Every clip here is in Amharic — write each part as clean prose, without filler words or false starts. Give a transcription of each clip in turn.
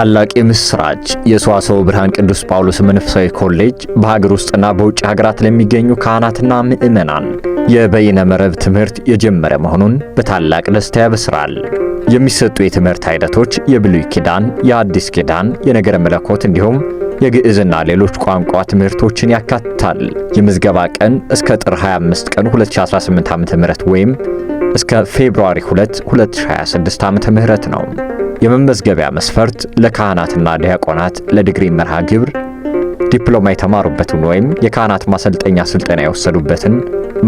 ታላቅ የምስራች! የሰዋስወ ብርሃን ቅዱስ ጳውሎስ መንፈሳዊ ኮሌጅ በሀገር ውስጥና በውጭ ሀገራት ለሚገኙ ካህናትና ምዕመናን የበይነ መረብ ትምህርት የጀመረ መሆኑን በታላቅ ደስታ ያበስራል። የሚሰጡ የትምህርት አይነቶች የብሉይ ኪዳን፣ የአዲስ ኪዳን፣ የነገረ መለኮት እንዲሁም የግዕዝና ሌሎች ቋንቋ ትምህርቶችን ያካትታል። የምዝገባ ቀን እስከ ጥር 25 ቀን 2018 ዓ.ም ወይም እስከ ፌብሩዋሪ 2 2026 ዓ.ም ነው። የመመዝገቢያ መስፈርት ለካህናትና ዲያቆናት ለዲግሪ መርሃ ግብር ዲፕሎማ የተማሩበትን ወይም የካህናት ማሰልጠኛ ስልጠና የወሰዱበትን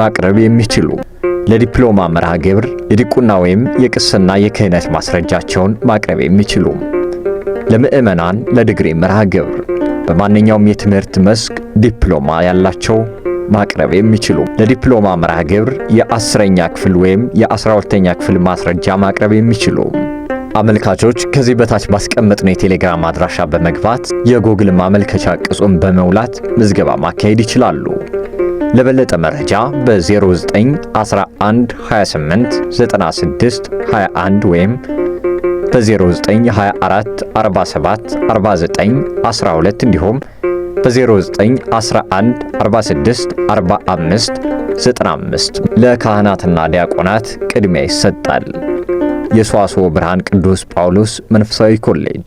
ማቅረብ የሚችሉ፣ ለዲፕሎማ መርሃ ግብር የዲቁና ወይም የቅስና የክህነት ማስረጃቸውን ማቅረብ የሚችሉ፣ ለምዕመናን ለዲግሪ መርሃ ግብር በማንኛውም የትምህርት መስክ ዲፕሎማ ያላቸው ማቅረብ የሚችሉ፣ ለዲፕሎማ መርሃ ግብር የ10ኛ ክፍል ወይም የ12ኛ ክፍል ማስረጃ ማቅረብ የሚችሉ አመልካቾች ከዚህ በታች ባስቀመጥነው የቴሌግራም አድራሻ በመግባት የጎግል ማመልከቻ ቅጹን በመሙላት ምዝገባ ማካሄድ ይችላሉ። ለበለጠ መረጃ በ0911 28 96 21 ወይም በ0924 47 49 12 እንዲሁም በ0911 46 45 95 ለካህናትና ዲያቆናት ቅድሚያ ይሰጣል። የሰዋስወ ብርሃን ቅዱስ ጳውሎስ መንፈሳዊ ኮሌጅ